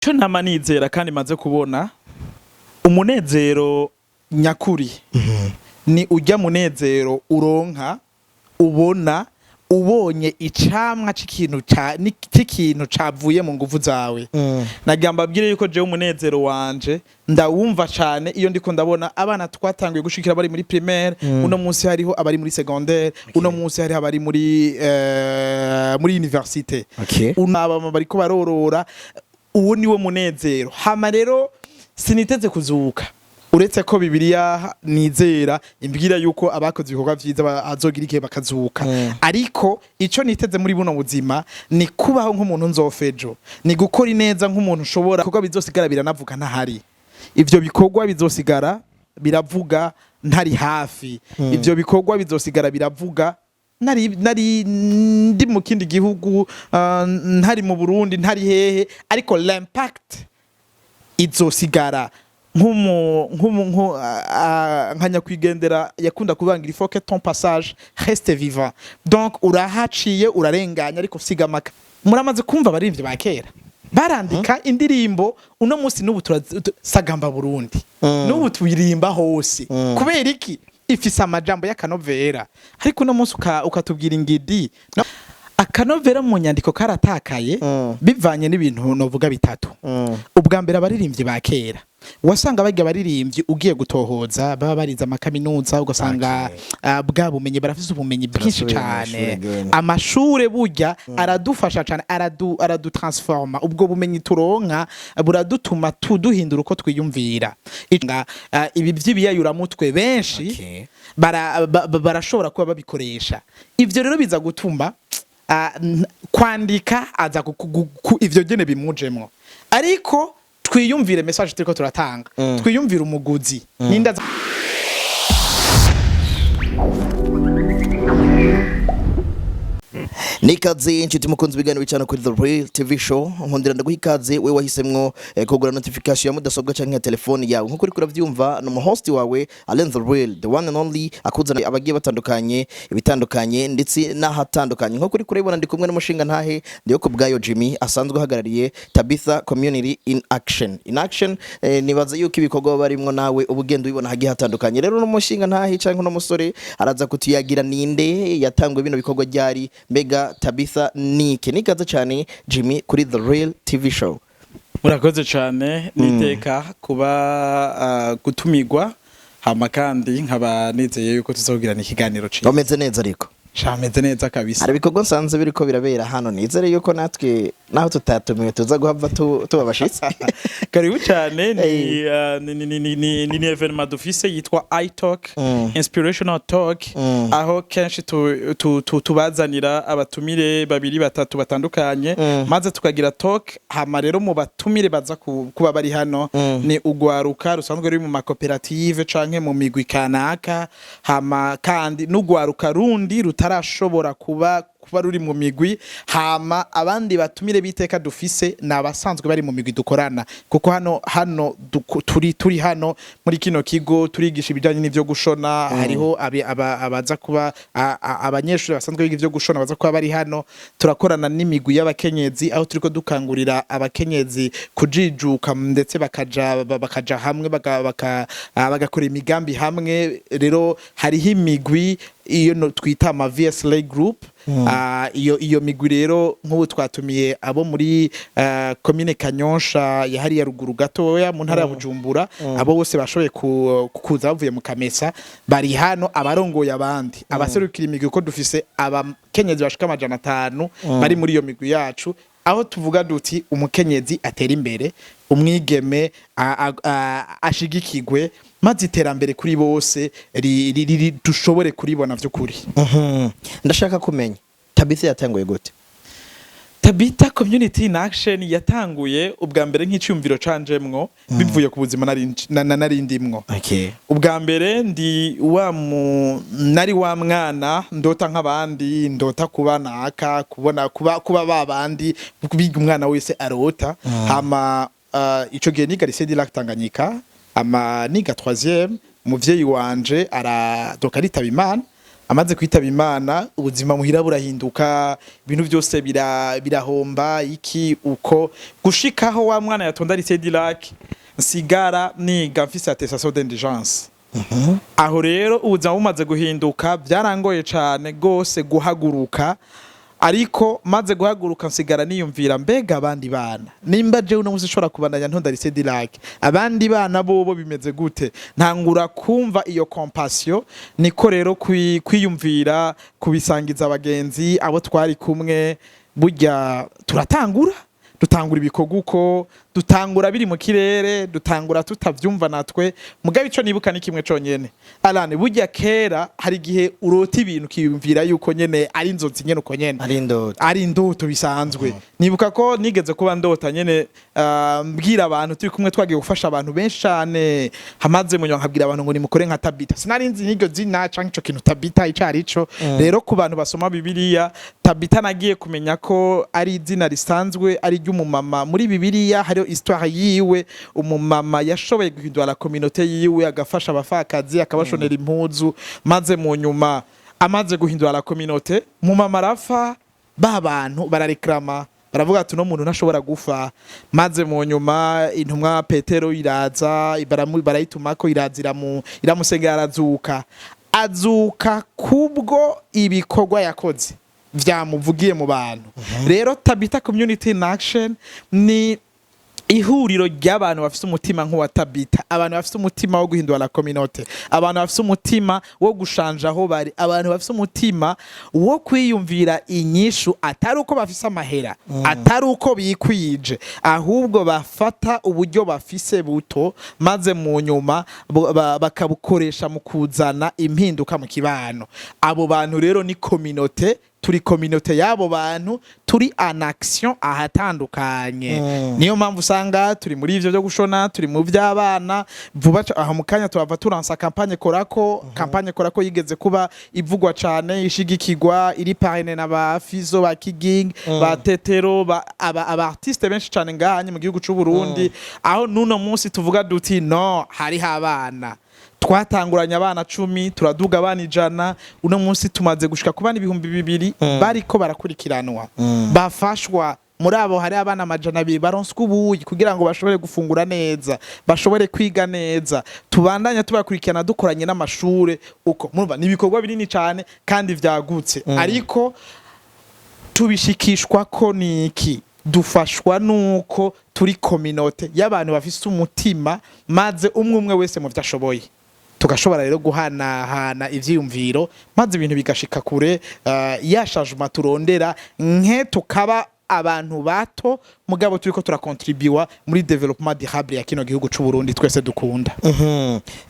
cyo ntamanizera kandi maze kubona umunezero nyakuri ni ujya munezero uronka ubona ubonye icamwa c'ikintu cavuye mu nguvu zawe nagamba abwire yuko je umunezero wanje ndawumva cyane iyo ndiko ndabona abana twatanguye gushikira bari muri primaire uno munsi hariho abari muri secondaire uno munsi hariho abari muri université unaba bariko barorora uwo niwo munezero hama rero siniteze kuzuka uretse ko Bibiliya nizera imbwira yuko abakoze ibikorwa vyiza azogira igihe bakazuka ariko ico niteze muri buno buzima ni kubaho nk'umuntu nzofejo ni gukora ineza nk'umuntu ushobora kuko bizosigara biranavuga ntahari ivyo bikorwa bizosigara biravuga ntari hafi ivyo bikorwa bizosigara biravuga nari ndi mu kindi gihugu ntari mu Burundi ntari hehe ariko l'impact izosigara nkanya kwigendera yakunda kubangira il faut que ton passage reste vivant donc urahaciye urarenganya ariko usiga maka muramaze kumva barivye bakera barandika indirimbo uno munsi n'ubu turasagamba Burundi n'ubu twirimba hose kubera iki ifise amajambo y'akanovera ariko uno munsi ukatubwira ingidi akanovera mu nyandiko karatakaye bivanye n'ibintu novuga bitatu ubwa mbere abaririmbyi bakera wasanga bajya baririmbyi ugiye gutohoza baba bariza amakaminuza ugasanga bwa bumenyi barafise ubumenyi bwinshi cyane amashure burya aradufasha cyane aradutransforma ubwo bumenyi turonka buradutuma duhindura uko twiyumvira ibi vy'ibiyayura mutwe benshi barashobora kuba babikoresha ivyo rero biza gutuma kwandika aza ivyo gene bimujemwo ariko twiyumvire message turiko turatanga twiyumvire umuguzi ninda Nikaze inshuti mukunzi biganiro bicana kuri The Real TV Show nkundira ndaguha ikaze we wahisemwo kugura notification ya mudasobwa canke ya telefone yawe nkuko uri kuravyumva no host wawe Alain The Real the one and only akuzana abagiye batandukanye ibitandukanye ndetse nahatandukanye nkuko uri kuribona ndi kumwe n'umushinga ntahe Ndihokubwayo Jimmy asanzwe uhagarariye Tabitha Community in Action nibaza yuko ibikorwa barimwo nawe ubugendo ubibona hagiye hatandukanye rero n'umushinga ntahe canke no musore araza kutuyagira ninde yatangwe bino bikorwa ryari mbega Tabitha nikaza cyane Jimmy kuri The Real TV Show. Murakoze cyane niteka kuba gutumigwa hama kandi nkaba nizeye yuko tuzogirana ikiganiro cyiza. Bameze neza ariko. Shameze neza kabisa. Hari bikorwa nsanze biriko birabera hano nizere yuko natwe naho tutatumiwe tuza guhava tubabashitse. Karibu cyane ni evenement d'office yitwa iTalk Inspirational Talk aho kenshi tubazanira abatumire babiri batatu batandukanye maze tukagira talk hama rero mu batumire baza kuba bari hano ni ugwaruka rusanzwe ruri mu makoperative canke mu migwi kanaka hama kandi n'ugwaruka rundi rutarashobora kuba ruri mu migwi hama abandi batumire biteka dufise nabasanzwe bari mu migwi dukorana kuko hano turi hano muri kino kigo turigisha ibijanye n'ivyo gushona hariho abaza kuba abanyeshuri basanzwe biga ivyo gushona baza kuba bari hano turakorana n'imigwi y'abakenyezi aho turiko dukangurira abakenyezi kujijuka ndetse bakaja hamwe bagakora imigambi hamwe rero hariho imigwi iyo twita ama VSLA group iyo migwi rero nk'ubu twatumiye abo muri commune Kanyosha yahari ya ruguru gatoya mu ntara ya Bujumbura abo bose bashoboye kuza bavuye mu Kamesa bari hano abarongoye abandi abaserukira imigwi uko dufise abakenyezi bashika 500 bari muri iyo migwi yacu aho tuvuga duti umukenyezi atera imbere umwigeme ashigikigwe maze iterambere kuri bose dushobore kuribona vy'ukuri ndashaka kumenya Tabitha yatanguye gute Tabitha Community in Action yatanguye ubwa mbere nk'iciyumviro canjemwo bivuye ku buzima narindimwo ubwa mbere ndi nari wa mwana ndota nk'abandi ndota kuba naka kuba babandi biga umwana wese arota hama ico gihe niga lycée de Lac Tanganyika ama niga 3e umuvyeyi wanje aradoka ritaba Imana amaze kwitaba Imana ubuzima muhira burahinduka ibintu byose birahomba iki uko gushikaho wa mwana yatonda lycée du Lac nsigara niga mfise attestation d'indigence. Aho rero ubuzima bumaze guhinduka byarangoye cyane gose guhaguruka, ariko maze guhaguruka nsigara niyumvira mbega abandi bana nimba je uno musi shora kubandanya ntonda lycée du Lac abandi bana bobo bimeze gute, ntangura kumva iyo compassion, niko rero kwiyumvira kubisangiza abagenzi abo twari kumwe, burya dutangura ibikorwa uko dutangura biri mu kirere, dutangura tutavyumva natwe. Mugabe ico nibuka ni kimwe conyene Alane, burya kera hari gihe urota ibintu kiyumvira yuko nyene ari inzozi nyene uko nyene ari indoto bisanzwe. Nibuka ko nigeze kuba ndota nyene mbwira abantu turi kumwe twagiye gufasha abantu benshi cyane, hamaze mu nkabwira abantu ngo nimukore nka Tabita, sinarinzi n'iryo zina canke ico kintu Tabita icari ico. Rero ku bantu basoma Bibiliya, Tabita nagiye kumenya ko ari izina risanzwe, ari ry'umumama muri Bibiliya. Hari histoire yiwe, umumama yashoboye guhindura la communauté yiwe, agafasha abafakazi, akabashonera impuzu, maze mu nyuma amaze guhindura la communauté, umumama arafa, bantu barareklama, baravuga ati no muntu ntashobora gufa. Maze mu nyuma intumwa Petero iraza, barayitumako iraza iramusengera, azuka kubwo ibikorwa yakoze vyamuvugiye mu bantu. Rero Tabita Community in Action ni ihuriro ry'abantu bafite umutima nk'uwa Tabita, abantu bafite umutima wo guhindura la communauté, abantu bafite umutima wo gushanja aho bari, abantu bafite umutima wo kwiyumvira inyishu atari uko bafise amahera, atari uko bikwije, ahubwo bafata uburyo bafise buto, maze mu nyuma bakabukoresha mu kuzana impinduka mu kibano. Abo bantu rero ni communauté, turi communauté y'abo bantu, turi en action ahatandukanye. Niyo mpamvu usanga turi muri ivyo byo gushona, turi mu by'abana vuba aho mukanya twava turansa campagne korako yigeze kuba ivugwa cyane, ishigikirwa iri parene na ba Fizo, ba Kiging, ba Tetero, aba artiste benshi cyane ngahanye mu gihugu cy'u Burundi. Aho nuno munsi tuvuga duti no hari abana twatanguranye abana 10 turaduga abana 100, uno munsi tumaze gushika ku bana 2,000 bariko barakurikiranwa, bafashwa. Muri abo hari abana 200 baronswe ubuyi kugira ngo bashobore gufungura neza, bashobore kwiga neza, tubandanya tubakurikirana dukoranye n'amashure uko. Murumva ni ibikorwa binini cyane kandi vyagutse, ariko tubishikishwa ko niki, dufashwa nuko turi communauté y'abantu bafise umutima, maze umwe wese mu vyashoboye tugashobora rero guhanahana ivyiyumviro, maze ibintu bigashika kure. Yashajuma turondera nke tukaba abantu bato, mugabo turiko turakontribuwa muri development durable ya kino gihugu cy'u Burundi twese dukunda.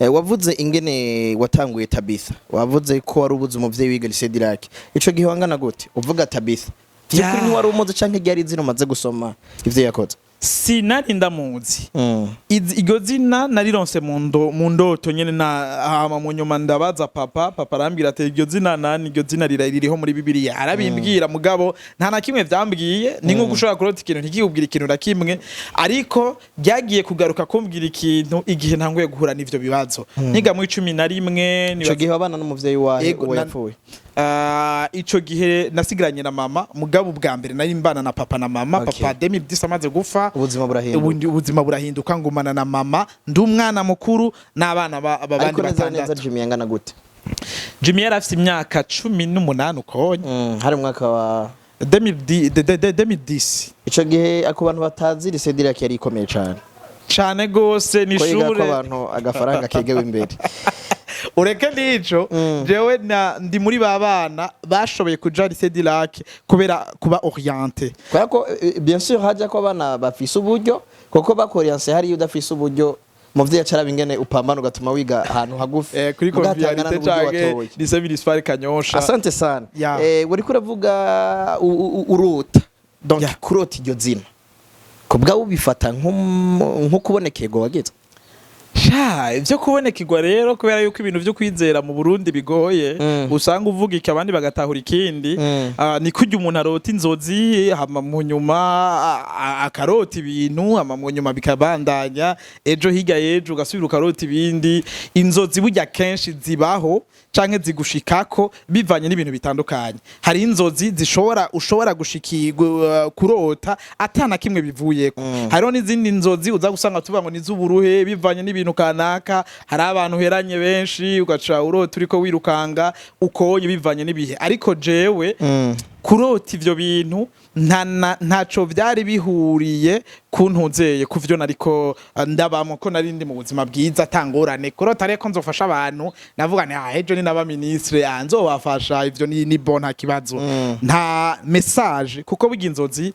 Wavuze ingene watanguye Tabitha, wavuze ko wari ubuze umuvyeyi wiga lycée du Lac, ico gihe wangana gute uvuga Tabitha? Cyakuri ni wari umuze canke ryari zino maze gusoma ivyo yakoze? Sinari ndamuzi. Iryo zina narironse mu ndoto nyene, na mu nyuma ndabaza papa arambwira ati iryo zina nani, iryo zina ririho muri Bibiliya. Arabimbwira mugabo nta na kimwe vyambwiye, ni nko gushobora kurota ikintu ntikikubwira ikintu na kimwe, ariko ryagiye kugaruka kumbwira ikintu igihe ntanguye guhura n'ivyo bibazo. Niga mu 11 ico gihe abana n'umuvyeyi wawe yapfuye. Ico gihe nasigiranye na mama, mugabo bwa mbere nari mbana na papa na mama. Papa 2010 amaze gufa, ubuzima burahinduka, ngumana na mama, ndi umwana mukuru n'abana babandi batandatu. Jimmy yangana gute? Jimmy yari afite imyaka 18 ukonye, hari mwaka wa 2010. Ico gihe ako bantu batazi lycée du Lac yari ikomeye cyane gose, ni shure ko abantu agafaranga kegewe imbere. Ureke nico jewe ndi muri babana bashoboye kuja lycée du Lac kubera kuba orienté, kubera ko bien sûr haja ko abana bafise uburyo, koko bakoriense hari udafise uburyo muvyeyi acaraba ingene upambana ugatuma wiga ahantu hagufi kuri convivialité canke lycée municipal Kanyosha. Asante sana. Wari kuravuga urota, donc kurota iryo zina kubwa ubifata nko kubonekego wageze? Ivyo kubonekirwa rero kubera yuko ibintu vyo kwizera mu Burundi bigoye usanga uvuga iki abandi bagatahura ikindi ni kurya umuntu arota inzozi hama mu nyuma akarota ibintu hama mu nyuma bikabandanya ejo higa yejo ugasubira ukarota ibindi inzozi burya kenshi zibaho canke zigushikako bivanye n'ibintu bitandukanye hari inzozi ushobora gushikirwa kurota atana kimwe bivuyeko hariho n'izindi nzozi uza gusanga tuvuga ngo niz'uburuhe bivanye n'ibintu kanaka hari abantu heranye benshi ugaca urota uriko wirukanga ukonye bivanye n'ibihe ariko jewe kurota ivyo bintu ntaco vyari bihuriye kuntuzeye kuvyo nariko ndabamo ko narindi mu buzima bwiza tangorane kurota reko nzofasha abantu navuga nti ejo ni naba ministre nzobafasha ivyo ni bon nta kibazo nta message kuko burya inzozi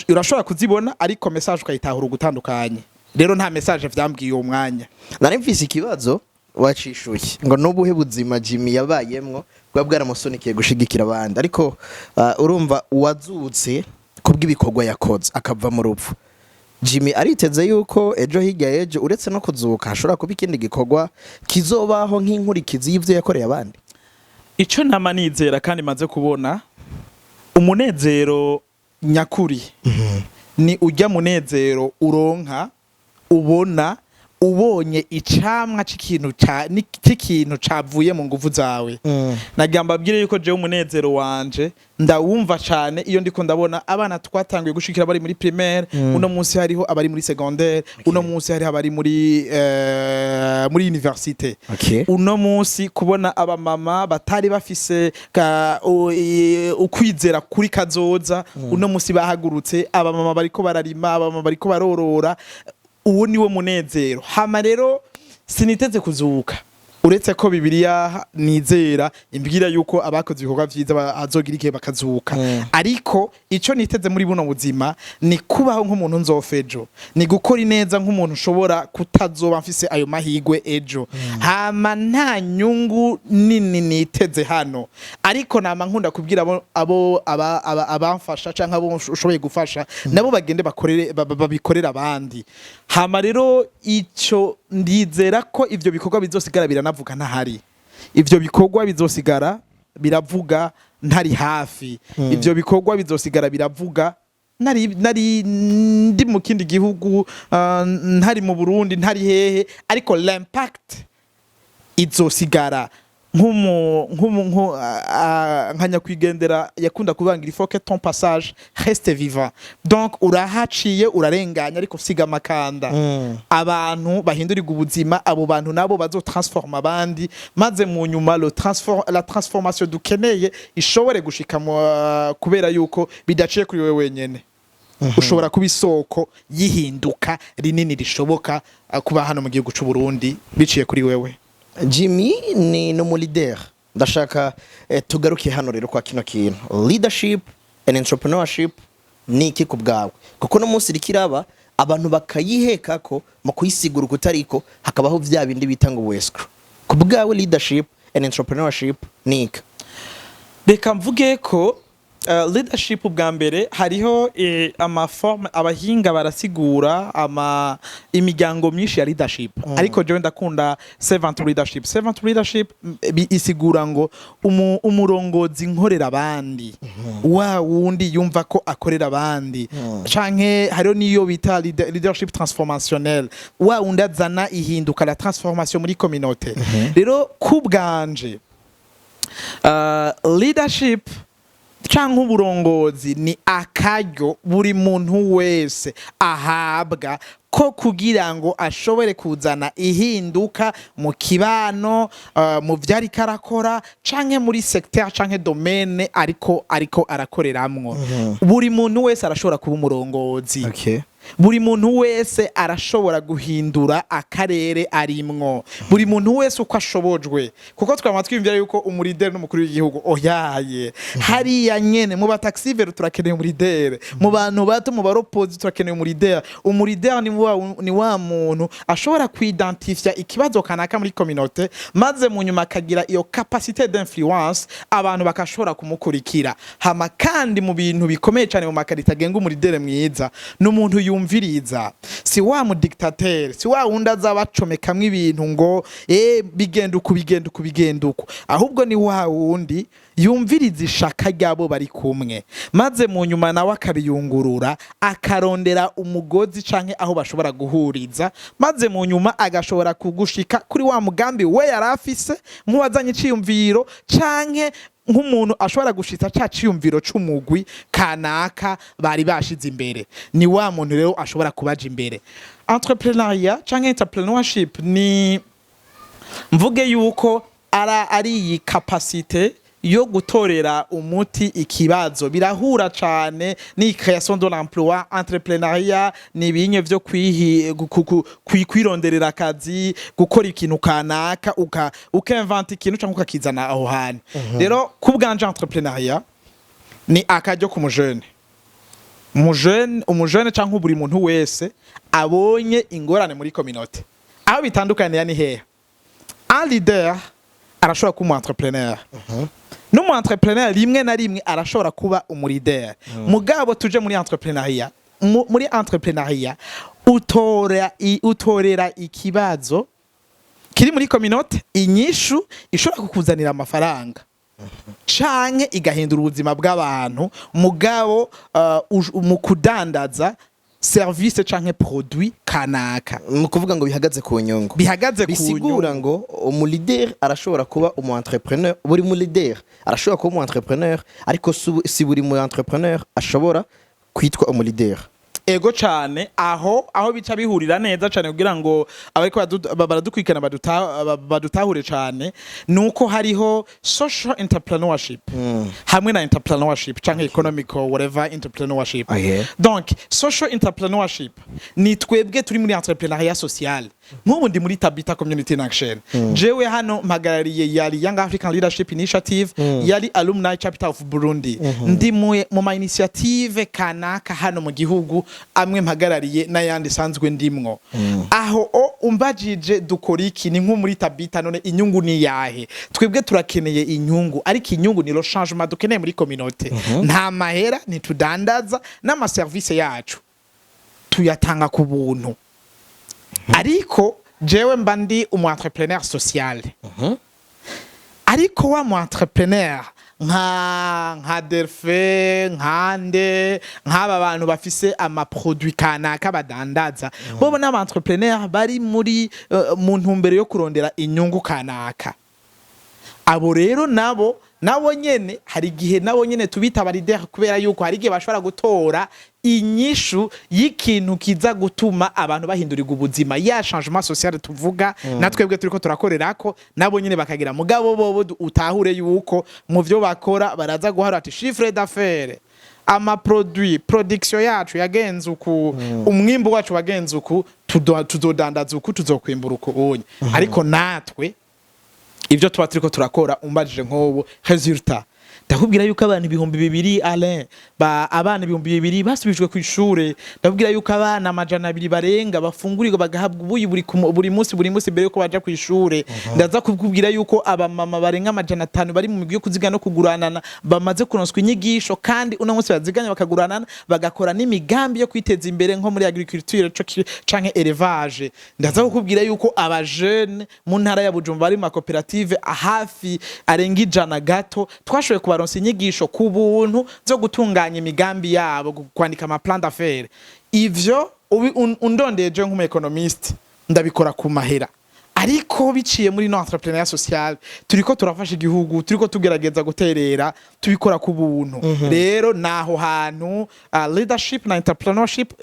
urashobora kuzibona ariko message ukayitahura gutandukanye rero nta message vyambwiye uwo mwanya nari mfise ikibazo wacishuye ngo nubuhe buzima Jimmy yabayemwo bwa bwaramusonikiye gushigikira abandi ariko urumva uwazutse kubw'ibikorwa yakoze akava mu rupfu Jimmy ariteze yuko ejo higa ejo uretse no kuzuka ashobora kuba ikindi gikorwa kizobaho nk'inkurikizi y'ivyo yakoreye abandi ico namanizera kandi maze kubona umunezero nyakuri ni ujya munezero uronka ubona ubonye icamwa c'ikintu cavuye mu nguvu zawe nagamba bwire yuko je umunezero wanje ndawumva cane iyo ndiko ndabona abana twatanguye gushikira bari muri primaire uno munsi hariho abari muri secondaire uno munsi hariho abari muri université uno munsi kubona aba mama batari bafise ukwizera kuri kazoza uno munsi bahagurutse aba mama bariko bararima aba mama bariko barorora uwo niwo munezero hama rero siniteze kuzuka uretse ko Bibiliya nizera imbwira yuko abakoze ibikorwa vyiza azogira igihe bakazuka ariko ico niteze muri buno buzima ni kubaho nk'umuntu nzofejo ni gukora ineza nk'umuntu ushobora kutazoba mfise ayo mahigwe ejo hama nta nyungu nini niteze hano ariko nama nkunda kubwira abamfasha canke abo ushoboye gufasha nabo bagende babikorera abandi hama rero ico ndizera ko ivyo bikorwa bizosigara biranavuga ntahari ivyo bikorwa bizosigara biravuga ntari hafi ivyo bikorwa bizosigara biravuga nari ndi mu kindi gihugu ntari mu Burundi ntari hehe ariko l'impact izosigara nkanya kwigendera yakunda kubangira il faut que ton passage reste vivant donc urahaciye urarenganya ariko siga makanda abantu bahindurirwa ubuzima abo bantu nabo bazotransforma abandi maze mu nyuma la transformation dukeneye ishobore gushika kubera yuko bidaciye kuri wewe wenyene ushobora kuba isoko yihinduka rinini rishoboka kuba hano mu gihugu cy'u Burundi biciye kuri wewe Jimmy ni no leader ndashaka tugaruke hano rero kwa kino kintu leadership and entrepreneurship ni iki kubgawe kuko no munsi rikiraba abantu bakayiheka ko mu kuyisigura kutariko hakabaho vya bindi bitanga wescro kubgawe leadership and entrepreneurship ni iki reka mvuge ko leadership bwa mbere hariho amaforme abahinga barasigura imiryango myinshi ya leadership ariko jewe ndakunda servant leadership isigura ngo umurongozi nkorera abandi wa wundi yumva ko akorera abandi canke hariho niyo bita leadership transformationnel wa wundi azana ihinduka la transformation muri communauté rero kubganje leadership canke uburongozi ni akaryo buri muntu wese ahabwa ko kugira ngo ashobore kuzana ihinduka mu kibano mu vyari karakora canke muri secteur canke domaine ariko arakoreramwo buri muntu wese arashobora kuba umurongozi buri muntu wese arashobora guhindura akarere arimwo buri muntu wese uko ashobojwe kuko twama twimvira yuko umulideri n'umukuru w'igihugu oyaye hariya nyene mu bataxivero turakeneye umulideri mu bantu bato mu baropozi turakeneye umulideri ni wa muntu ashobora kuidentifia ikibazo kanaka muri communauté maze mu nyuma akagira iyo capacité d'influence abantu bakashobora kumukurikira hama kandi mu bintu bikomeye cyane mu makarita genga umulideri mwiza n'umuntu yumviriza si wa mu dictateur si wa wundi azabacomekamwe ibintu ngo bigenda uku ahubwo ni wa wundi yumviriza ishaka ryabo bari kumwe maze mu nyuma nawe akabiyungurura akarondera umugozi canke aho bashobora guhuriza maze mu nyuma agashobora kugushika kuri wa mugambi we yarafise nk'uwazanye iciyumviro canke nk'umuntu ashobora gushitsa ca ciyumviro c'umugwi kanaka bari bashize imbere ni wa muntu rero ashobora kubaja imbere. Entrepreneuriat canke entrepreneurship ni mvuge yuko ari iyi capacité yo gutorera umuti ikibazo birahura cane ni création de l'emploi. Entrepreneuriat ni ibinye vyo kwironderera akazi gukora ikintu kanaka ukinventa ikintu canke ukakizana aho hantu. Rero kubwanje entrepreneuriat ni akaryo ku umujene canke buri muntu wese abonye ingorane muri communauté aho bitandukaniye ni hehe. Un leader arashobora kuba umu entrepreneur n'umu entrepreneur rimwe na rimwe arashobora kuba umuleader mugabo tuje muri entrepreneuria utorera ikibazo kiri muri communauté inyishu ishobora kukuzanira amafaranga canke igahindura ubuzima bw'abantu mugabo mu kudandaza service canke produit kanaka mu kuvuga ngo bihagaze ku nyungu bisigura ngo umu leader arashobora kuba umu entrepreneur buri mu leader arashobora kuba umu entrepreneur ariko si buri mu entrepreneur ashobora kwitwa umu leader. Ego cane aho bica bihurira neza cane kugira ngo abariko baradukwikana badutahure cane nuko hariho social entrepreneurship hamwe na entrepreneurship canke economic or whatever entrepreneurship. Donc social entrepreneurship ni twebwe turi muri entrepreneuriat social nk'ubu ndi muri Tabita Community in Action jewe hano mpagarariye yari Young African Leadership Initiative yari Alumni Chapter of Burundi ndi mu ma initiative kanaka hano mu gihugu amwe mpagarariye n'ayandi sanzwe ndimwo aho umbajije dukora iki ni nko muri Tabita none inyungu ni yahe twebwe turakeneye inyungu ariko inyungu ni le changement dukeneye muri communauté nta mahera ntitudandaza n'ama service yacu tuyatanga ku buntu ariko jewe mba ndi umu entrepreneur social ariko wa mu entrepreneur nka Delphe nkande nk'aba bantu bafise ama produit kanaka badandaza bobo n'aba entrepreneur bari muri mu ntumbero yo kurondera inyungu kanaka abo rero nabo nyene hari gihe nabo nyene tubita leader kubera yuko hari gihe bashobora gutora inyishu y'ikintu kiza gutuma abantu bahindurirwa ubuzima ya changement social tuvuga natwebwe turiko turakorerako nabo nyene bakagira mugabo bobo utahure yuko mu vyo bakora baraza guhara ati chiffre d'affaires ama production yacu yagenze uku umwimbo wacu wagenze uku tuzodandaza uku tuzokwimbura uku onye ariko natwe ivyo tuba turiko turakora umbajije nk'ubu resultat ndakubwira yuko abantu 200 Alain abana 200 basubijwe ku ishure ndakubwira yuko abana 200 barenga bafungurirwa bagahabwa ubuyi buri munsi mbere yuko baja ku ishure ndaza kubwira yuko aba mama barenga 500 bari mu migwi yo kuziga no kuguranana bamaze kuronswa inyigisho kandi uno munsi baziganya bakaguranana bagakora n'imigambi yo kwiteza imbere nko muri agriculture canke élevage ndaza kubwira yuko aba jeune mu ntara ya Bujumbura bari mu cooperative hafi arenga 100 gato twashoboye kubaronsa inyigisho ku buntu zo gutunganya imigambi yabo kwandika ama plan d'affaires ivyo undondeje nk'umu economist ndabikora ku mahera ariko biciye muri no entrepreneuriat social turiko turafasha igihugu turiko tugerageza guterera tubikora ku buntu rero naho hantu leadership na entrepreneurship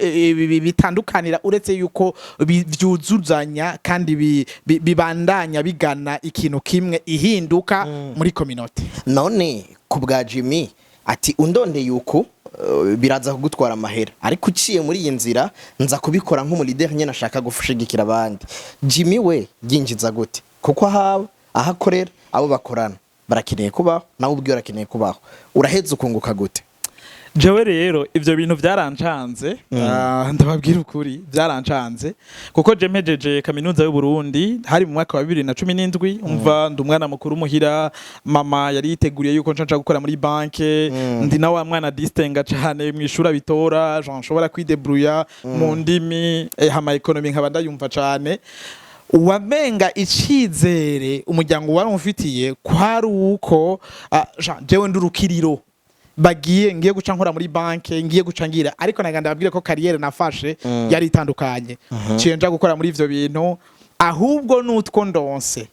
bitandukanira uretse yuko vyuzuzanya kandi bibandanya bigana ikintu kimwe ihinduka muri community. None kubwa Jimmy ati undonde yuko biraza kugutwara amahera ariko uciye muri iyi nzira nza kubikora nk'umu leader nyene ashaka gufushigikira abandi. Jimmy we ginjiza gute kuko ahakorera abo bakorana barakeneye kubaho nawe ubwiye urakeneye kubaho uraheza ukunguka gute? jewe rero ivyo bintu vyarancanze ndababwira ukuri vyarancanze kuko je mpejeje kaminuza y'u Burundi hari mu mwaka wa 2017 umva ndi umwana mukuru muhira mama yari yiteguriye yuko nca gukora muri banke ndi na wa mwana distinga cyane mu ishuri bitora Jean nshobora kwidebrouiller mu ndimi hama economy nkaba ndayumva cyane wamenga icizere umuryango wari umfitiye kwari uko jewe ndurukiriro bagiye ngiye guca nkora muri banke ngiye guca ngira ariko naganda babwire ko carrière nafashe yari itandukanye cenja gukora muri ivyo bintu ahubwo nutwo ndonse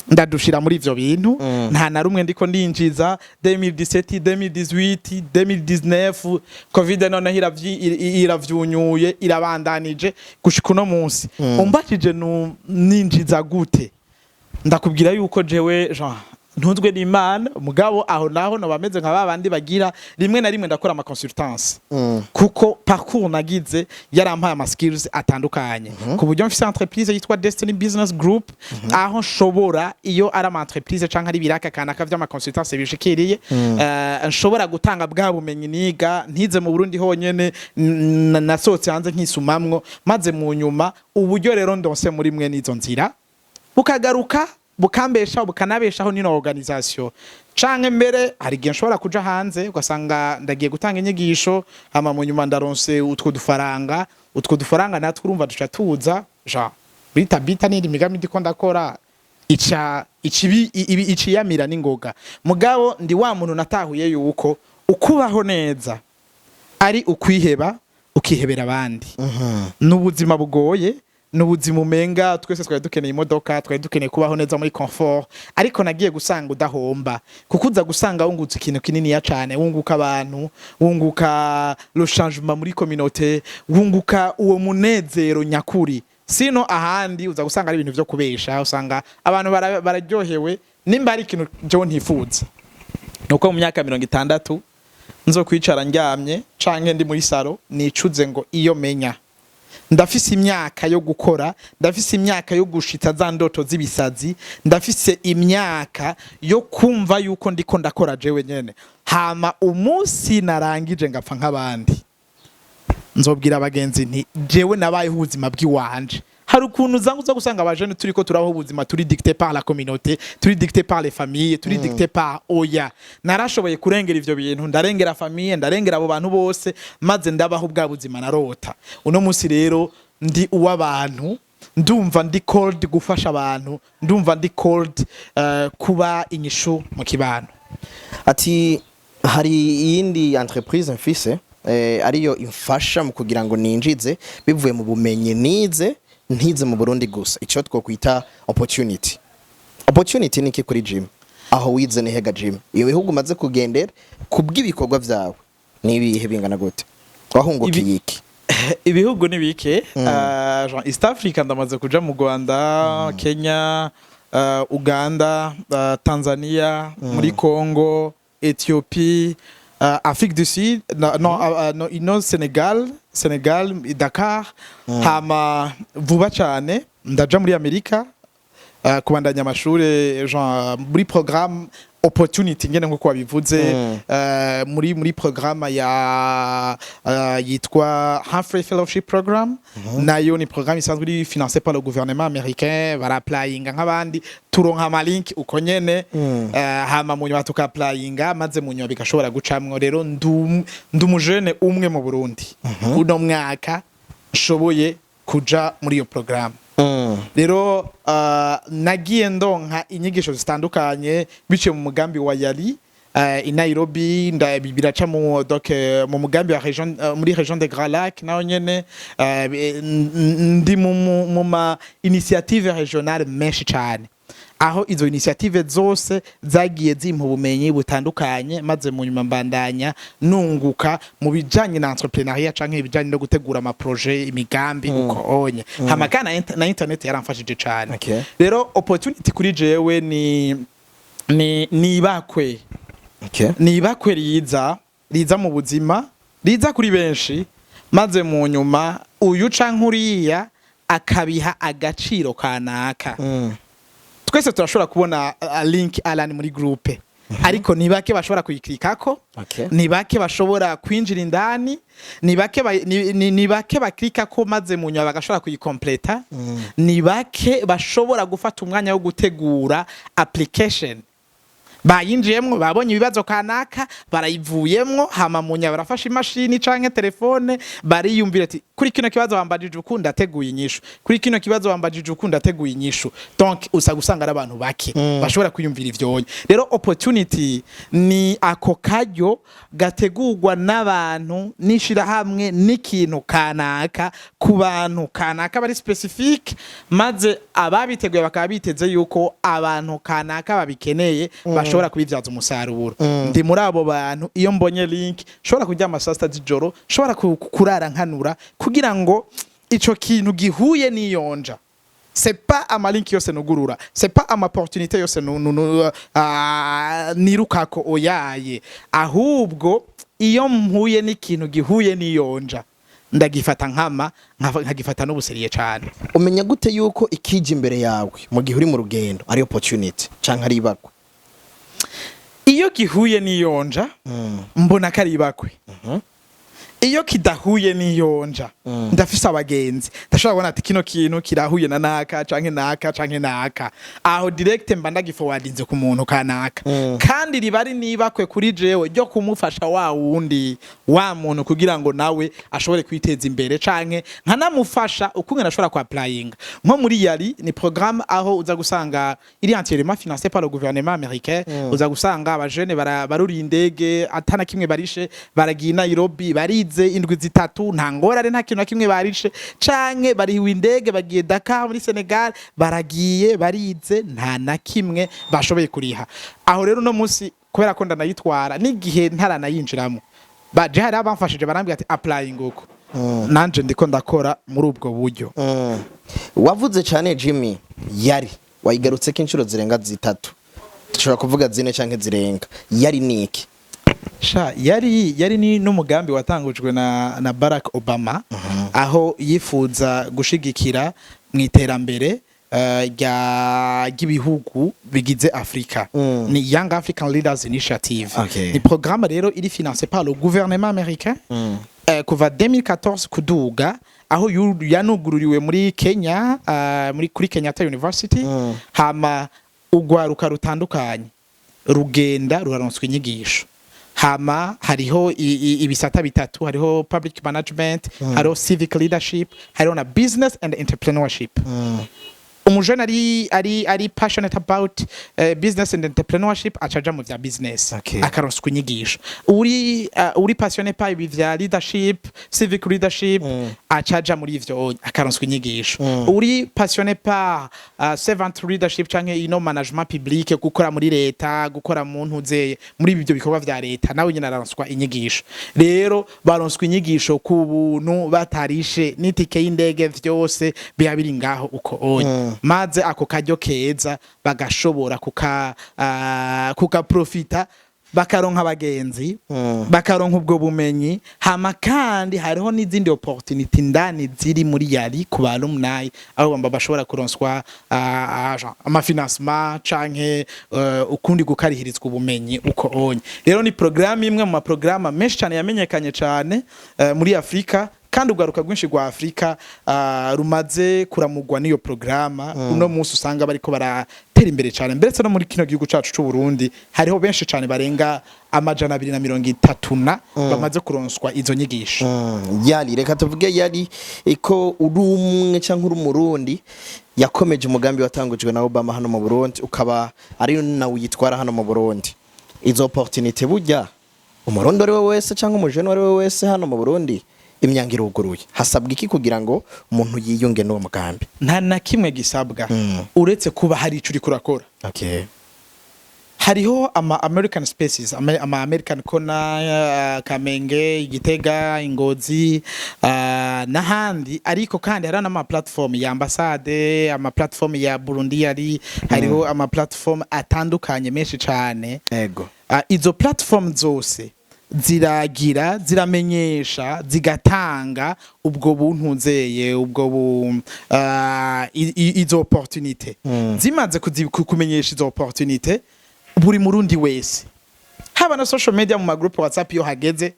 ndadushira muri ivyo bintu nta na rumwe ndiko ndinjiza 2017 2018 2019 covid none iravyunyuye irabandanije gushika uno munsi umbakije ninjiza gute ndakubwira yuko jewe Jean ntuzwe n'Imana mugabo aho naho no bameze nka babandi bagira rimwe na rimwe ndakora ama consultance kuko parcours nagize yarampaye ama skills atandukanye ku buryo mfise entreprise yitwa Destiny Business Group aho nshobora iyo ari ama entreprise canke ari biraka kanaka vy'ama consultance bishikiriye nshobora gutanga bwa bumenyi niga ntize mu Burundi honyene nasotse hanze nkisumamwo maze mu nyuma uburyo rero ndonse muri mwe nizo nzira bukagaruka bukambesha bukanabeshaho nino organisation canke mbere hari gihe nshobora kuja hanze ugasanga ndagiye gutanga inyigisho hama mu nyuma ndaronse utwo dufaranga natwe urumva duca tuza ja bita n'indi migambi ndiko ndakora iciyamira n'ingoga mugabo ndi wa muntu natahuye yuko ukubaho neza ari ukwiheba ukihebera abandi n'ubuzima bugoye n'ubuzima umenga twese twari dukeneye imodoka twari dukeneye kubaho neza muri confort ariko nagiye gusanga udahomba kuko uza gusanga wungutse ikintu kinini ya cane wunguka abantu wunguka le changement muri communauté wunguka uwo munezero nyakuri sino ahandi uza gusanga ari ibintu vyo kubesha usanga abantu bararyohewe nimba ari ikintu je ntifuza nuko mu myaka 60 nzo kwicara ndyamye canke ndi muri saro nicuze ngo iyo menya ndafise imyaka yo gukora ndafise imyaka yo gushita za ndoto z'ibisazi ndafise imyaka yo kumva yuko ndiko ndakora jewe nyene hama umunsi narangije ngapfa nk'abandi nzobwira abagenzi nti jewe nabaye ubuzima bw'iwanje hari ukuntu uza gusanga abajene turiko turaho ubuzima turi dicté par la communauté turi dicté par les familles turi dicté par oya narashoboye kurengera ivyo bintu ndarengera famille ndarengera abo bantu bose maze ndabaho bwa buzima narota uno munsi rero ndi uw'abantu ndumva ndi cold gufasha abantu ndumva ndi cold kuba inyishu mu kibano ati hari yindi entreprise mfise ariyo imfasha mu kugira ngo ninjize bivuye mu bumenyi nize ntize mu Burundi gusa ico twokwita opportunity niki kuri gym aho wize ni hega gym iyo bihugu maze kugendera kubw'ibikorwa vyawe nibihe bingana gute wahungukiye iki ibihugu nibike East Africa ndamaze kuja mu Rwanda Kenya Uganda Tanzania muri Congo Ethiopie Afrique du Sud no Senegal Dakar hama vuba cyane ndaja muri Amerika kubandanya amashure genre muri programme opportunity ngene nko kwabivuze muri programme ya yitwa Humphrey Fellowship Program nayo ni programme isanzwe iri financée par le gouvernement américain baraplayinga nk'abandi turonka ama-link uko nyene hama mu nyuma tukaplayinga maze mu nyuma bigashobora gucamwo rero ndumujene umwe mu Burundi uno mwaka nshoboye kuja muri iyo programme rero nagiye ndonka inyigisho zitandukanye biciye mu mugambi wa yari i Nairobi biraca mu mugambi wa region muri region de Grand Lac naho nyene ndi mu ma initiative régionale menshi cyane aho izo initiative zose zagiye zimpa ubumenyi butandukanye maze mu nyuma mbandanya nunguka mu bijanye na entrepreneuriat canke ibijanye no gutegura ama projet imigambi uko onye hamakana na internet yaramfashije cyane rero opportunity kuri jewe ni ibakwe ni ibakwe riza mu buzima riza kuri benshi maze mu nyuma uyu canke uriya akabiha agaciro kanaka twese turashobora kubona link Alan muri groupe ariko ni bake bashobora kuyiklikako ni bake bashobora kwinjira indani ni bake baklikako maze munywa bagashobora kuyikompleta ni bake bashobora gufata umwanya wo gutegura application bayinjiyemwo babonye ibibazo kanaka barayivuyemwo hama munya barafasha imashini canke telefone bariyumvira ati kuri kino kibazo wambajije ukunda ateguye inyishu kuri kino kibazo wambajije ukunda ateguye inyishu donc usanga ari abantu bake bashobora kwiyumvira ivyonye rero opportunity ni ako karyo gategurwa n'abantu nishira hamwe n'ikintu kanaka ku bantu kanaka bari specific maze ababiteguye bakaba biteze yuko abantu kanaka babikeneye shobora kubivyaza umusaruro ndi muri abo bantu iyo mbonye link shobora kujya amasasta z'ijoro shobora kurara nkanura kugira ngo ico kintu gihuye niyonja c'est pas amalink yose nugurura c'est pas opportunité yose nirukako oyaye ahubwo iyo mpuye n'ikintu gihuye niyonja ndagifata nkagifata n'ubuseriye cyane umenya gute yuko ikije imbere yawe mu gihe uri mu rugendo ari opportunity canke ari ibakwe iyo gihuye niyonja mbona kari bakwe iyo kidahuye niyonja ndafise abagenzi ndashobora kubona ati kino kintu kirahuye na naka canke naka aho direct mba ndagiforwardinze ku muntu kanaka kandi ribari nibakwe kuri jewe ryo kumufasha wa wundi wa muntu kugira ngo nawe ashobore kwiteza imbere canke nkanamufasha ukungena ashobora ku applying nko muri yari ni programme aho uza gusanga iri entièrement financé par le gouvernement américain uza gusanga abajene baruri indege atana kimwe barishe baragiye Nairobi bari indwi zitatu nta ngorane nta kintu kimwe barishe canke bariwe indege bagiye Dakar muri Senegal baragiye barize nta na kimwe bashoboye kuriha aho rero no munsi kubera ko ndanayitwara n'igihe ntaranayinjiramo baje hari abamfashije barambwira ati applying uko nanje ndiko ndakora muri ubwo buryo wavuze cyane Jimmy yari wayigarutse k'inshuro zirenga zitatu dushobora kuvuga zine canke zirenga yari niki yari ni n'umugambi watangujwe na Barack Obama aho yifuza gushigikira mu iterambere ry'ibihugu bigize Afrika ni Young African Leaders Initiative ni programme rero iri financé par le gouvernement américain kuva 2014 kuduga aho yanugururiwe muri Kenya kuri Kenyatta University hama urwaruka rutandukanye rugenda ruraronswa inyigisho hama hariho ibisata bitatu hariho public management hariho civic leadership hariho na business and entrepreneurship umujana ari passionate about business and entrepreneurship acaja mu vya business akaronswa inyigisho uri passionate par vya leadership civic leadership acaja muri ivyo akaronswa inyigisho uri passionate par servant leadership canke management public gukora muri leta gukora mu ntuzeye muri ibyo bikorwa vya leta nawe nyina aronswa inyigisho rero baronswa inyigisho ku buntu batarishe n'itike y'indege vyose biha biri ngaho uko onye maze ako karyo keza bagashobora kuka profita bakaronka abagenzi bakaronka ubwo bumenyi hama kandi hariho n'izindi opportunity ndani ziri muri yari ku alumni aho bashobora kuronswa amafinancement canke ukundi gukarihirizwa ubumenyi uko onye rero ni programme imwe mu maprograma menshi cyane yamenyekanye cyane muri Afrika kandi ugaruka rwinshi rwa Afrika rumaze kuramugwa niyo programa uno munsi usanga bariko baratera imbere cyane mbere no muri kino gihugu cacu c'u Burundi hariho benshi cyane barenga amajana 230 bamaze kuronswa izo nyigisho yari reka tuvuge yari iko urumwe canke uri Murundi yakomeje umugambi watangujwe na Obama hano mu Burundi ukaba ari nawe yitwara hano mu Burundi izo opportunity burya umurundi ari we wese canke umujene ari we wese hano mu Burundi imyango iruguruye hasabwa iki kugira ngo umuntu yiyunge n'uwo mugambi nta na kimwe gisabwa uretse kuba hari ico uri kurakora hariho American spaces American kona Kamenge Igitega Ingozi n'ahandi ariko kandi hari n'ama platform ya ambassade ama platform ya Burundi yari hariho ama platform atandukanye menshi cyane ego izo platform zose ziramenyesha zigatanga ubwo buntunzeye ubwo izo opportunité zimaze kumenyesha izo opportunité buri murundi wese haba na social media mu magroup WhatsApp yo hageze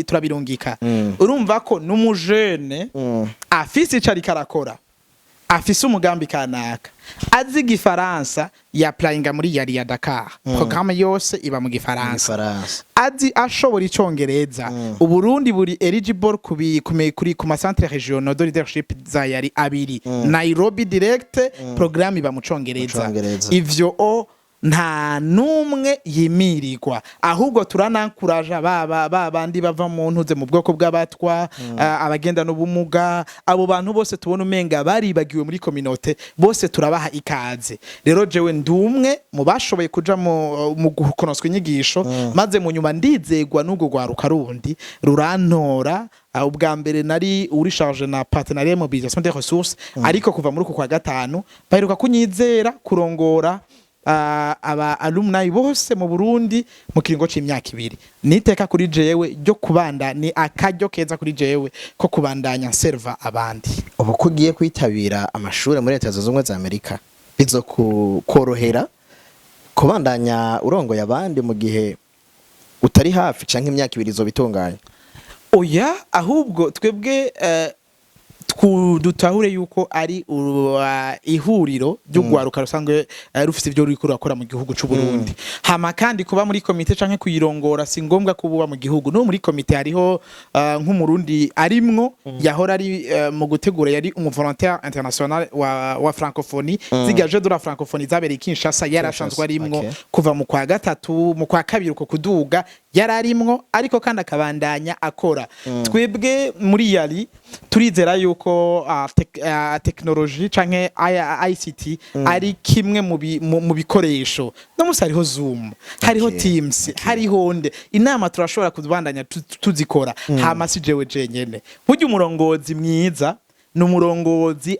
turabirungika urumva ko n'umujene afise icari karakora afise umugambi kanaka azi gifaransa ya playinga muri yari ya Dakar programme yose iba mu gifaransa azi ashobora icongereza uburundi buri eligible kuri ku ma centre régionaux de leadership za yari abiri Nairobi direct programme iba mu congereza ivyo nta numwe yimirirwa ahubwo turanankuraje bandi bava mu ntuze mu bwoko bw'abatwa abagenda n'ubumuga abo bantu bose tubona umenga baribagiwe muri communauté bose turabaha ikaze rero jewe ndumwe mu bashoboye kuja mu gukonoswa inyigisho maze mu nyuma ndizegwa n'ugo rwaruka rundi rurantora ubwa mbere nari uri charge na partenariat mobilisation des ressources ariko kuva muri uko kwa gatanu baheruka kunyizera kurongora aba alumni bose mu Burundi mu kiringo c'imyaka 2 niteka kuri jewe ryo kubanda ni akaryo keza kuri jewe ko kubandanya serva abandi ubu kugiye kwitabira amashuri muri Leta zunz'ubumwe za Amerika bizo korohera kubandanya urongoye abandi mu gihe utari hafi canke imyaka 2 izobitunganya oya ahubwo twebwe dutahure yuko ari ihuriro ry'ugwaruka rusanzwe rufite ibyo ruri kurakora mu gihugu c'u Burundi hama kandi kuba muri komite canke kuyirongora si ngombwa kuba mu gihugu no muri komite hariho nk'umurundi arimwo yahora ari mu gutegura yari volontaire international wa francophonie zigaje de la francophonie zabereye Kinshasa yarashanzwe arimwo kuva mu kwa gatatu mu kwa kabiri uko kuduga yararimwo ariko kandi akabandanya akora twebwe muri yari turizera yuko technology canke ICT ari kimwe mu bikoresho no musi hariho Zoom hariho Teams hariho nde inama turashobora kubandanya tuzikora hama si jewe jenyene burya umurongozi mwiza n'umurongozi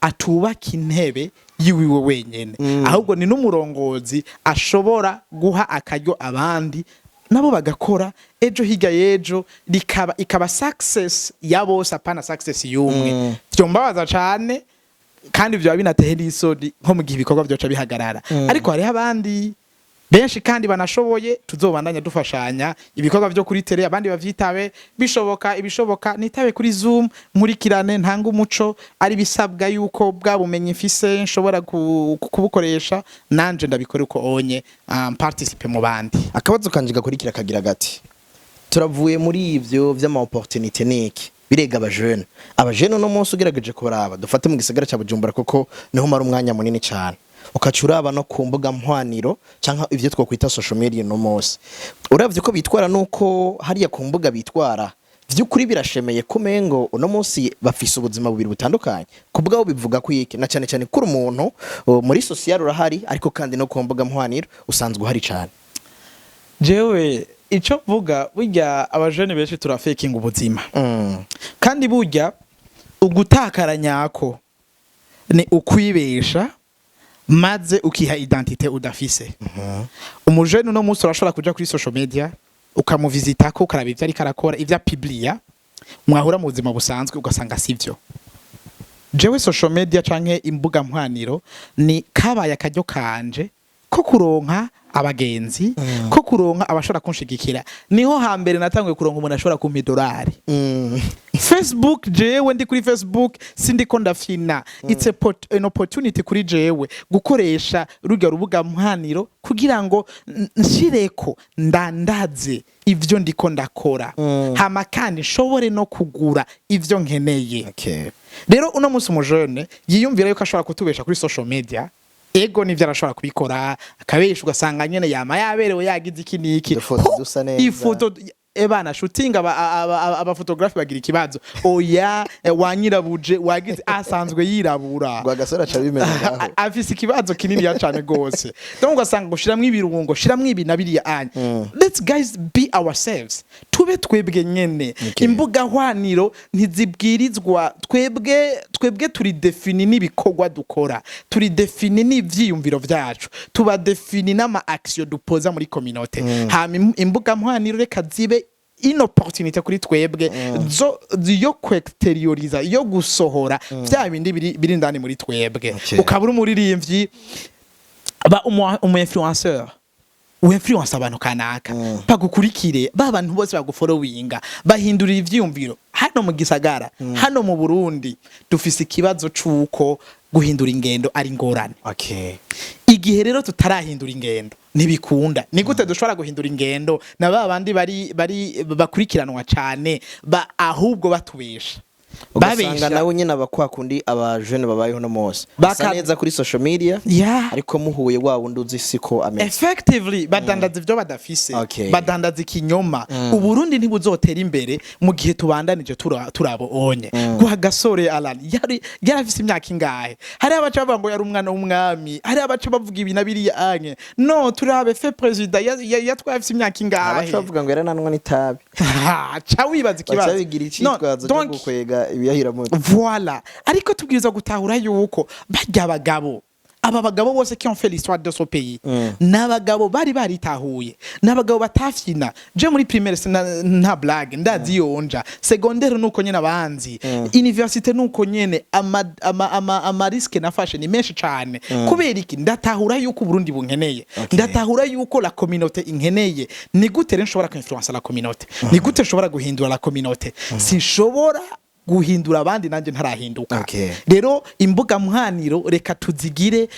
atubaka intebe yiwiwe wenyene ahubwo ni n'umurongozi ashobora guha akaryo abandi nabo bagakora ejo higa yejo ikaba success ya bose apana success y'umwe byombabaza cyane kandi byo binateye n'isodi nko mu gihe ibikorwa byoca bihagarara ariko hari abandi benshi kandi banashoboye tuzobandanya dufashanya ibikorwa byo kuri tele abandi bavyitabe ibishoboka nitabe kuri Zoom nkurikirane ntanga umuco ari bisabwa yuko bwabumenye ifise nshobora kubukoresha nanje ndabikora uko onye participe mu bandi akabazo kanje gakurikira kagira gati turavuye muri ivyo vy'ama opportunité niki birega abajene no munsi ugerageje kubaraba dufate mu gisagara ca Bujumbura koko niho mara umwanya munini cyane ukacuraba no ku mbuga mpwaniro canka ivyo twokwita social media no munsi uravye ko bitwara nuko hariya ku mbuga bitwara vy'ukuri birashemeye kumengo uno munsi bafise ubuzima bubiri butandukanye kubwaho bivuga ko iki na cyane cyane kuri umuntu muri social urahari ariko kandi no ku mbuga mpwaniro usanzwe uhari cyane jewe ico vuga burya abajene benshi turafakinga ubuzima kandi burya ugutakara nyako ni ukwibesha maze ukiha identité udafise umujene no munsi urashobora kuja kuri social media ukamuvizita ko ukaraba ivyo ari karakora ivya publia mwahura mu buzima busanzwe ugasanga sivyo jewe social media canke imbuga mpwaniro ni kabaya akaryo kanje ko kuronka abagenzi ko kuronka abashobora kunshigikira niho hambere natanguye kuronka umuntu ashobora kumpa $1 Facebook jewe ndi kuri Facebook sindiko ndafina it's an opportunity kuri jewe gukoresha ruga rubuga mpwaniro kugira ngo nshireko ndandaze ivyo ndiko ndakora hama kandi nshobore no kugura ivyo nkeneye rero uno munsi umujene yiyumvira yuko ashobora kutubesha kuri social media ego nivyo arashobora kubikora akabesha ugasanga nyene yama yaberewe yagize iki niki ifoto ebana shooting aba photography bagira ikibazo oya wanyirabuje wagize asanzwe yirabura rwagasora aca bimenya afise ikibazo kinini ya cyane gose donc ugasanga gushiramwe ibirungo shiramwe ibi nabiriya anya let's guys be ourselves tube twebwe nyene imbuga hwaniro ntizibwirizwa twebwe turi defini n'ibikorwa dukora turi defini n'ivyiyumviro vyacu tuba defini n'ama action dupoza muri communauté hama imbuga hwaniro reka zibe inopportunité kuri twebwe yo kwexterioriza yo gusohora vya bindi biri ndani muri twebwe ukabura umuririmbyi ba umu influenceur uinfluence abantu kanaka pagukurikire ba bantu bose bagufollowinga bahindurira ivyumviro hano mu gisagara hano mu Burundi dufise ikibazo cuko guhindura ingendo ari ngorane. Igihe rero tutarahindura ingendo nibikunda ni gute dushobora guhindura ingendo na ba bandi bari bakurikiranwa cyane ahubwo batubesha ugasanga nawe nyine abakwakundi abajene babayeho no mose basa neza kuri social media ariko muhuye wa wundi uzi siko ameze effectively badandaza ivyo badafise badandaza ikinyoma Uburundi ntibuzotera imbere mu gihe tubandanije turabo onye guha gasore Alan yarafise imyaka ingahe hari abaca bavuga ngo yari umwana w'umwami hari abaca bavuga ibintu biri anye no turabe fe president yatwafise imyaka ingahe abaca bavuga ngo yarananwa n'itabi cha wibaza ikibazo bacabigira icitwazo cyo gukwega voilà ariko tubwirizwa gutahura yuko barya abagabo aba bagabo bose qui ont fait l'histoire de ce pays n'abagabo bari baritahuye n'abagabo batafyina je muri primaire nta blague ndazi yonja secondaire nuko nyene abanzi université nuko nyene ama risque nafashe ni menshi cyane kubera iki ndatahura yuko Burundi bunkeneye ndatahura yuko la communauté inkeneye ni gute nshobora ku influencer la communauté ni gute nshobora guhindura la communauté sinshobora guhindura abandi nanje ntarahinduka rero imbuga mwaniro reka tuzigire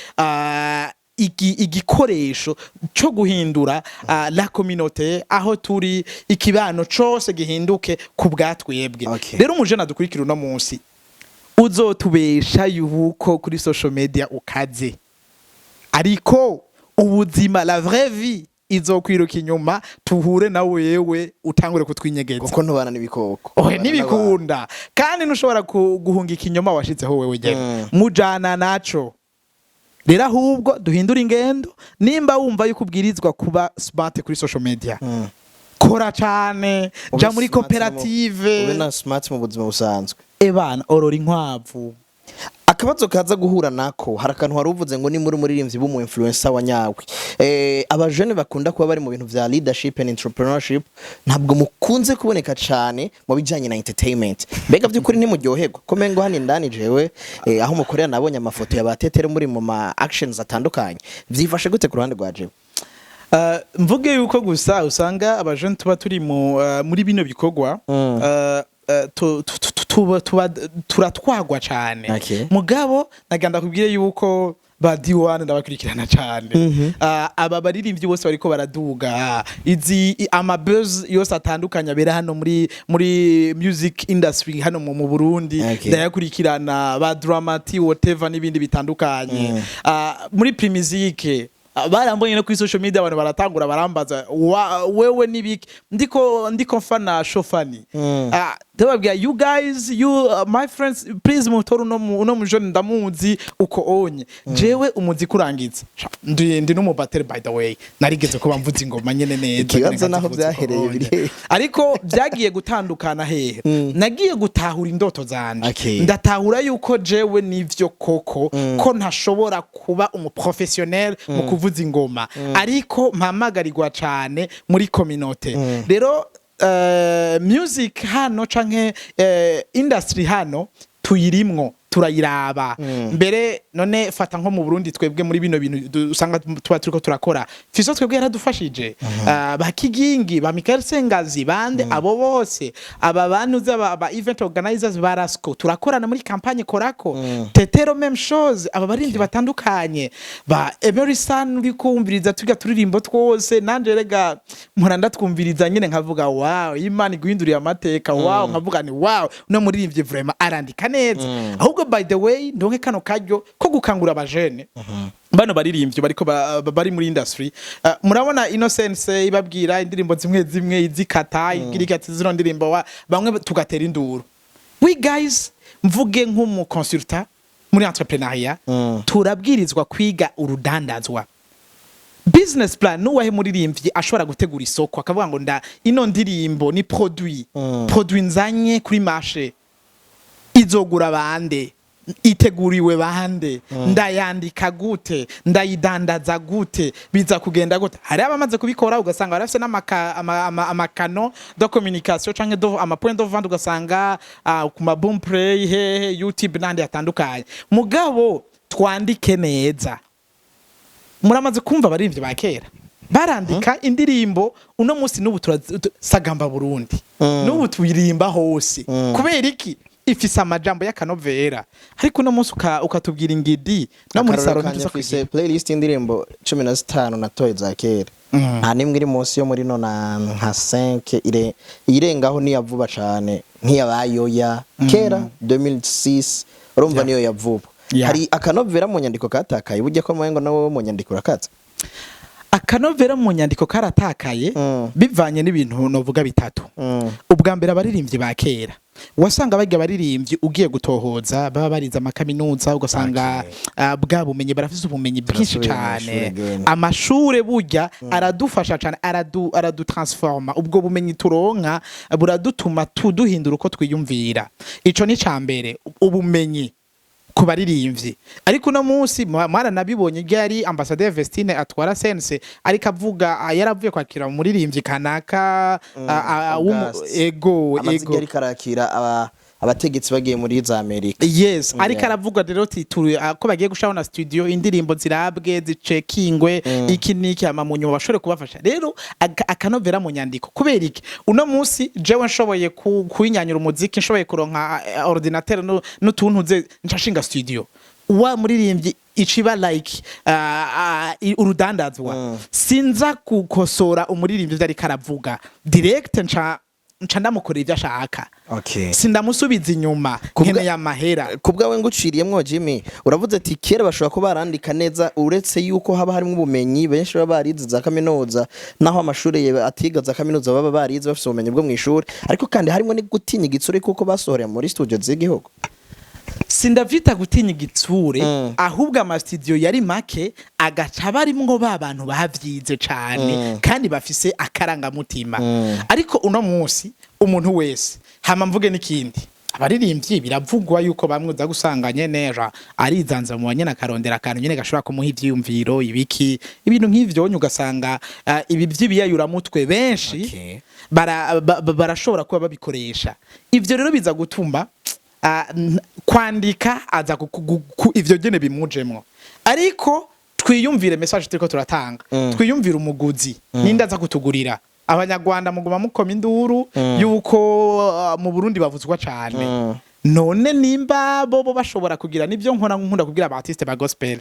igikoresho cyo guhindura la communauté aho turi ikibano cyose gihinduke ku bwatwebwe rero umujena dukurikira uno munsi uzotubesha yuko kuri social media ukaze ariko ubuzima la vraie vie izokwiruka inyuma tuhure na wewe utangure kutwinyegeza kuko ntubana n'ibikoko nibikunda kandi ntushobora guhunga ikinyoma washizeho wewe jewe mujana naco rero ahubwo duhindura ingendo nimba wumva yuko ubwirizwa kuba smart kuri social media kora cyane ja muri koperative ube na smart mu buzima busanzwe ebana orora inkwavu akabazo kaza guhura nako harakantu haruvuze ngo ni muri muririmbyi b'umu influencer wa nyawe abajene bakunda kuba bari mu bintu vya leadership and entrepreneurship ntabwo mukunze kuboneka cyane mu bijanye na entertainment mbega by'ukuri ntimuryoherwa ko mengo hani ndani jewe aho mukorera nabonye amafoto ya batetere muri mu ma actions atandukanye vyifashe gute ku ruhande rwa jewe mvuge yuko gusa usanga abajene tuba turi muri bino bikogwa turatwagwa cyane mugabo naganda kubwire yuko badiwane ndabakurikirana cyane aba baririmbyi bose bariko baraduga izi ama buzz yose atandukanye abera hano muri music industry hano mu Burundi ndayakurikirana ba dramati whatever n'ibindi bitandukanye muri primizique barambonye no kuri social media abantu baratangura barambaza wewe nibiki ndiko mfana shofani ndababwira you guys my friends please mutoru no mujone ndamuzi uko onye jewe umuzi kurangiza ndi no mu battle by the way narigeze ko bamvuza ingoma nyene neza kibanza naho byahereye biri ariko byagiye gutandukana hehe nagiye gutahura indoto zanje ndatahura yuko jewe nivyo koko ko ntashobora kuba umuprofessionnel mu kuvuza ingoma ariko mpamagarirwa cyane muri communauté rero music hano canke industry hano tuyirimwo turayiraba mbere none fata nko mu Burundi twebwe muri bino bintu usanga tuba turiko turakora fiso twebwe yaradufashije bakigingi ba Michael Sengazi bande abo bose aba bantu ba event organizers barasko turakorana muri campagne korako tetero même chose aba barindi batandukanye ba Emerson uri kumviriza tuga turirimbo twose nanje rega muranda twumviriza nyene nkavuga wow Imana guhinduriye amateka wow nkavuga ni wow no muririmbye vraiment arandika neza ahubwo by the way ndonke kano karyo ko gukangura abajene bano baririmbye bariko bari muri industry murabona Innocence ibabwira indirimbo zimwe izikata igirikati zino ndirimbo bamwe tugatera induru we guys mvuge nk'umu consultant muri entrepreneuria turabwirizwa kwiga urudandazwa business plan nuwahe muririmbyi ashobora gutegura isoko akavuga ngo ino ndirimbo ni produit nzanye kuri marché izogura bande iteguriwe bande ndayandika gute ndayidandaza gute biza kugenda gute hari abamaze kubikora ugasanga barafise n'amakano de communication canke ama point de vente ugasanga ku ma boom play YouTube nandi atandukanye mugabo twandike neza muramaze kumva abaririmbyi ba kera barandika indirimbo uno munsi n'ubu turasagamba Burundi n'ubu twirimba hose kubera iki ifise amajambo y'akanovera ariko uno munsi ukatubwira ingidi no muri salon tuza playlist y'indirimbo 15 natoye za kera nta nimwe iri munsi yo muri nona nka 5 irengaho ni yavuba cyane nkiyabayoya kera 2006 urumva niyo yavuba hari akanovera mu nyandiko katakaye burya ko mwengo nawo mu nyandiko rakatse akanovera mu nyandiko karatakaye bivanye n'ibintu novuga bitatu ubwa mbere abaririmbyi ba kera wasanga bajya baririmbyi ugiye gutohoza baba bariza amakaminuza ugasanga bwa bumenyi barafise ubumenyi bwinshi cyane amashure burya aradufasha cyane aradutransforma ubwo bumenyi turonka buradutuma tuduhindura uko twiyumvira ico ni cambere ubumenyi kubaririmbyi ariko no munsi mara nabibonye ryari ambassadeur Vestine atwara sense ariko avuga yaravuye kwakira umuririmbyi kanaka ego yari karakira abategetsi bagiye muri za Amerika yes ariko aravuga rero ko bagiye gushaho na studio indirimbo zirabwe zicekingwe iki niki amamunyo bashore kubafasha rero akanovera mu nyandiko kubera iki uno munsi jewe nshoboye kuyinyanyura umuziki nshoboye kuronka ordinateur n'utuntu ze nshashinga studio wa muririmbyi iciba like urudandazwa sinza kukosora umuririmbyi vyari karavuga direct nca ndamukorera ivyo ashaka sindamusubiza inyuma nkene y'amahera kubwawe nguciriyemwo Jimmy uravuze ati kera bashobora ko barandika neza uretse yuko haba harimo ubumenyi benshi baba barize za kaminuza naho amashuri atiga za kaminuza baba barize bafite ubumenyi bwo mw'ishuri ariko kandi harimo ni gutinya igitsure kuko basohoreye muri studio z'igihugu sindavita gutinya igitsure ahubwo ama studio yari make agaca barimwo babantu bahavyize cyane kandi bafise akaranga mutima ariko uno munsi umuntu wese hama mvuge n'ikindi abaririmbyi biravugwa yuko bamwe uza gusanganye nera arizanza mu banyene akarondera akantu nyene gashobora kumuha ivyiyumviro ibiki ibintu nk'ivyo ugasanga ibi vy'ibiyayura mutwe benshi barashobora kuba babikoresha ivyo rero biza gutuma kwandika aza ivyo gene bimujemwo ariko twiyumvire message turiko turatanga twiyumvire umuguzi ninde aza kutugurira abanyarwanda muguma mukoma induru yuko mu Burundi bavuzwa cyane none nimba bobo bashobora kugira nivyo nkunda kugira aba artiste ba gospel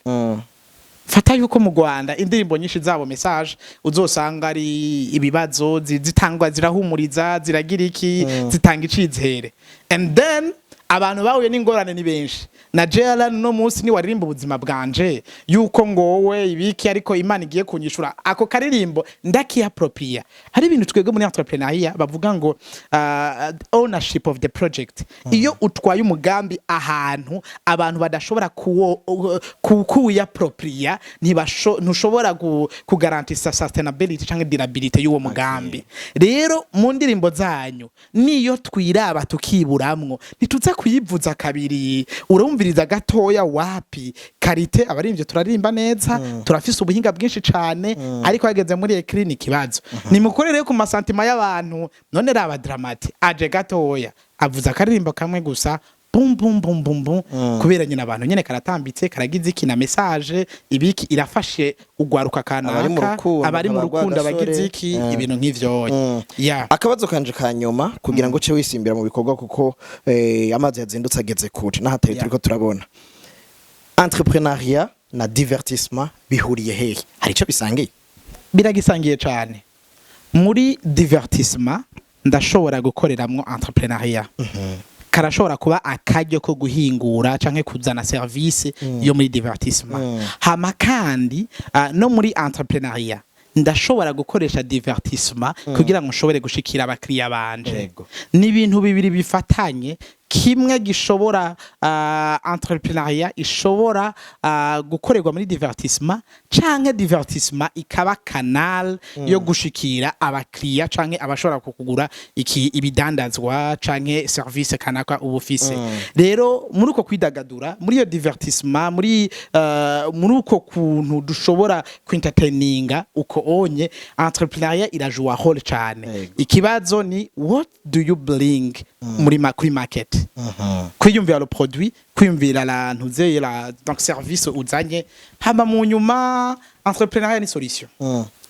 fata yuko mu Rwanda indirimbo nyinshi zabo message uzosanga ari ibibazo zitangwa zirahumuriza ziragira iki zitanga icizere and then abantu bahuye n'ingorane ni benshi na Jela no munsi ni waririmba ubuzima bwanje yuko ngowe ibiki ariko Imana igiye kunyishura ako karirimbo ndakiapropria hari ibintu twege muri entrepreneuria bavuga ngo ownership of the project iyo utwaye umugambi ahantu abantu badashobora kuwuapropria ntushobora kugarantisa sustainability canke durability y'uwo mugambi rero mu ndirimbo zanyu niyo twiraba tukiburamwo ntituza kuyivuza kabiri urumviriza gatoya wapi karite abarimvye turarimba neza turafise ubuhinga bwinshi cyane ariko hageze muri clinic kibazo ni mukorere ku masantima y'abantu none raba dramati aje gatoya avuza karirimba kamwe gusa bum bum bum bum bum kubera nyina abantu nyene karatambitse karagize iki na message ibiki irafashe ugwaruka kanaka abari mu rukundo abagize iki ibintu nk'ivyo akabazo kanje kanyuma kugira ngo ce wisimbira mu bikorwa kuko amazi yazindutse ageze kure nahatari turiko turabona entrepreneuria na divertissement bihuriye hehe hari ico bisangiye biragisangiye cyane muri divertissement ndashobora gukoreramwo entrepreneuria karashobora kuba akaryo ko guhingura canke kuzana service yo muri divertissement hama kandi no muri entrepreneuria ndashobora gukoresha divertissement kugira ngo nshobore gushikira abakiriya banje ni ibintu bibiri bifatanye kimwe gishobora entrepreneuria ishobora gukorerwa muri divertissement canke divertissement ikaba canal yo gushikira abakiriya canke abashobora kukugura ibidandazwa canke service kanaka ubufise rero muri uko kwidagadura muri iyo divertissement muri uko kuntu dushobora kwintertaininga uko onye entrepreneuria irajua role cane ikibazo ni what do you bring muri market kwiyumvira le produit kwiyumvira la ntuze la donc service uzanye hama mu nyuma entrepreneuriat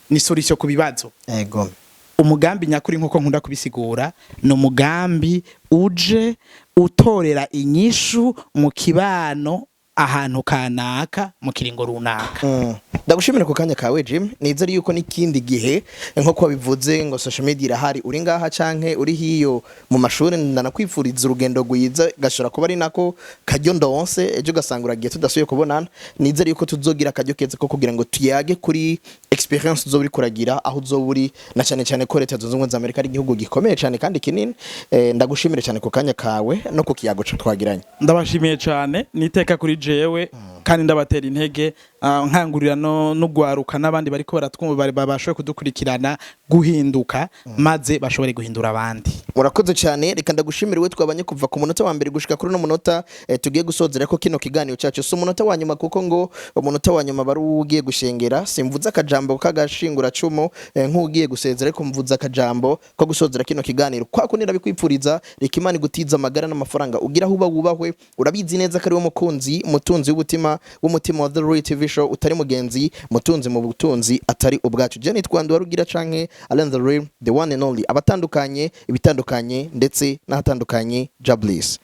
ni solution ku bibazo. Ego. Umugambi nyakuri nkuko nkunda kubisigura no mugambi uje utorera inyishu mu kibano ahantu kanaka mu kiringo runaka. Ndagushimira ku kanya kawe Jim, nizere yuko n'ikindi gihe nko bivuze ngo social media irahari uri ngaha canke uri hiyo mu mashuri ndanakwifuriza urugendo rwiza gashora kuba ari nako kajyo ndonse ejo gasangura gihe tudasuye kubonana. Nizere yuko tuzogira akajyo keze ko kugira ngo tuyage kuri experience zo buri kuragira aho zo buri na cyane cyane ko Leta zunz'ubumwe za Amerika ari igihugu gikomeye cyane kandi kinini. Ndagushimire cyane ku kanya kawe no ku kiyago twagiranye. Ndabashimiye cyane niteka kuri jewe kandi ndabatera intege nkangurira no gwaruka n'abandi bariko baratwumva babashoye kudukurikirana guhinduka maze bashobore guhindura abandi. Murakoze cyane, reka ndagushimira we twabanye kuva ku munota wa mbere gushika kuri no munota tugiye gusozera ko kino kiganiro cyacu so munota wa nyuma kuko ngo umunota wa nyuma bari ugiye gushengera simvuza akajambo kagashingura cumo nk'ugiye gusezera ariko mvuza akajambo ko gusozera kino kiganiro kwa kunira bikwipfuriza reka Imana igutiza amagara n'amafaranga ugira huba wubahwe urabizi neza kari wo mutunzi w'umutima wa The Real TV Show utari mugenzi mutunzi mu butunzi atari ubwacu. Je nitwa Ndihokubwayo canke The Real, the one and only abatandukanye ibitandukanye ndetse n'ahatandukanye. Jobless.